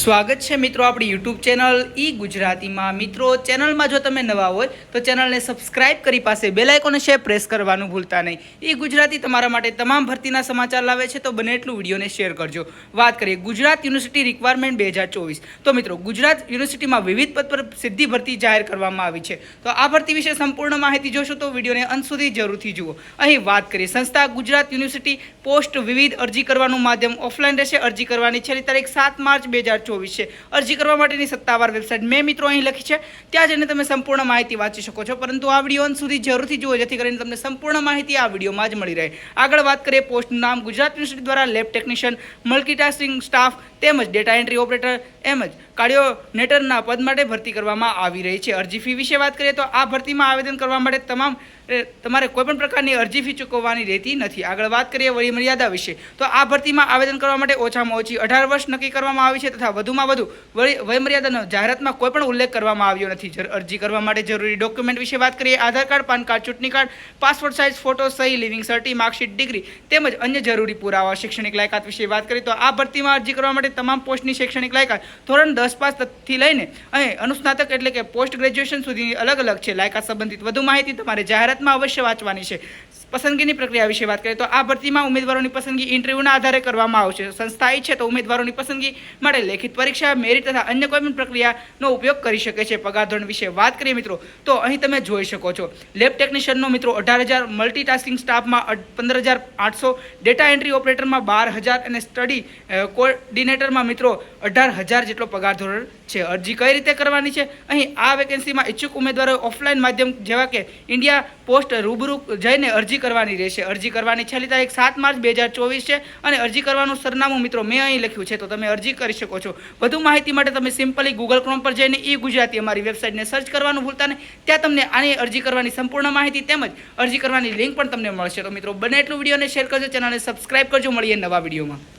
સ્વાગત છે મિત્રો આપણી યુટ્યુબ ચેનલ ઈ ગુજરાતીમાં। મિત્રો ચેનલમાં જો તમે નવા હોય તો ચેનલને સબસ્ક્રાઇબ કરી પાસે બેલ આઇકોન છે પ્રેસ કરવાનું ભૂલતા નહીં। ઈ ગુજરાતી તમારા માટે તમામ ભરતીના સમાચાર લાવે છે, તો બને એટલું વિડીયોને શેર કરજો। વાત કરીએ ગુજરાત યુનિવર્સિટી રિક્વાયરમેન્ટ 2024, તો મિત્રો ગુજરાત યુનિવર્સિટીમાં વિવિધ પદ પર સીધી ભરતી જાહેર કરવામાં આવી છે। તો આ ભરતી વિશે સંપૂર્ણ માહિતી જોશો તો વિડીયોને અંત સુધી જરૂરથી જુઓ। અહીં વાત કરીએ સંસ્થા ગુજરાત યુનિવર્સિટી પોસ્ટ વિવિધ અરજી કરવાનું માધ્યમ ઓફલાઈન રહેશે। અરજી કરવાની છેલ્લી તારીખ 7 માર્ચ 2024 છે। અરજી કરવા માટેની સત્તાવાર વેબસાઇટ મેં મિત્રો અહીં લખી છે, ત્યાં જઈને તમે સંપૂર્ણ માહિતી વાંચી શકો છો, પરંતુ આ વિડીયો અંત સુધી જરૂરથી જુઓ જેથી કરીને તમને સંપૂર્ણ માહિતી આ વિડીયોમાં જ મળી રહે। આગળ વાત કરીએ પોસ્ટનું નામ ગુજરાત યુનિવર્સિટી દ્વારા લેબ ટેકનિશિયન, મલ્ટીટાસ્કિંગ સ્ટાફ તેમજ ડેટા એન્ટ્રી ઓપરેટર તેમજ કાર્ડિયોનેટરના પદ માટે ભરતી કરવામાં આવી રહી છે। અરજી ફી વિશે વાત કરીએ તો આ ભરતીમાં આવેદન કરવા માટે તમારે કોઈપણ પ્રકારની અરજી ફી ચૂકવવાની રહેતી નથી। આગળ વાત કરીએ વય મર્યાદા વિશે, તો આ ભરતીમાં આવેદન કરવા માટે ઓછામાં ઓછી 18 વર્ષ નક્કી કરવામાં આવી છે તથા વધુમાં વધુ વય મર્યાદાનો જાહેરાતમાં કોઈ પણ ઉલ્લેખ કરવામાં આવ્યો નથી। અરજી કરવા માટે જરૂરી ડોક્યુમેન્ટ વિશે વાત કરીએ આધાર કાર્ડ, પાન કાર્ડ, ચૂંટણી કાર્ડ, પાસપોર્ટ સાઇઝ ફોટો, સહી, લિવિંગ સર્ટી, માર્કશીટ, ડિગ્રી તેમજ અન્ય જરૂરી પુરાવા। શૈક્ષણિક લાયકાત વિશે વાત કરીએ તો આ ભરતીમાં અરજી કરવા માટે તમામ પોસ્ટની શૈક્ષણિક લાયકાત ધોરણ 10 પાસ થી લઈને અહીં અનુસ્નાતક એટલે કે પોસ્ટ ગ્રેજ્યુએશન સુધીની અલગ અલગ છે। લાયકાત સંબંધિત વધુ માહિતી તમારે જાહેરાતમાં અવશ્ય વાંચવાની છે। પસંદગીની પ્રક્રિયા વિશે વાત કરીએ તો આ ભરતીમાં ઉમેદવારોની પસંદગી ઇન્ટરવ્યુના આધારે કરવામાં આવશે। સંસ્થા ઈચ્છે તો ઉમેદવારોની પસંદગી માટે લેખિત પરીક્ષા, મેરિટ તથા અન્ય કોઈ પણ પ્રક્રિયાનો ઉપયોગ કરી શકે છે। પગાર ધોરણ વિશે વાત કરીએ મિત્રો તો અહીં તમે જોઈ શકો છો લેબ ટેકનિશિયનનો મિત્રો 18,000, મલ્ટીટાસ્કિંગ સ્ટાફમાં 15,800, ડેટા એન્ટ્રી ઓપરેટરમાં 12,000 અને સ્ટડી કોઓર્ડિનેટરમાં મિત્રો 18,000 જેટલો પગાર ધોરણ છે। અરજી કઈ રીતે કરવાની છે? અહીં આ વેકેન્સીમાં ઈચ્છુક ઉમેદવારોએ ઓફલાઈન માધ્યમ જેવા કે ઇન્ડિયા પોસ્ટ રૂબરૂ જઈને અરજી કરવાની રહેશે। અરજી કરવાની છેલ્લી તારીખ 7 માર્ચ 2024 છે અને અરજી કરવાનું સરનામું મિત્રો મેં અહીં લખ્યું છે, તો તમે અરજી કરી શકો છો। વધુ માહિતી માટે તમે સિમ્પલી ગૂગલ ક્રોમ પર જઈને ઈ ગુજરાતી અમારી વેબસાઇટને સર્ચ કરવાનું ભૂલતા નહીં, ત્યાં તમને આની અરજી કરવાની સંપૂર્ણ માહિતી તેમજ અરજી કરવાની લિંક પણ તમને મળશે। તો મિત્રો બને એટલું વિડીયોને શેર કરજો, ચેનલને સબસ્ક્રાઇબ કરજો। મળીએ નવા વિડીયોમાં।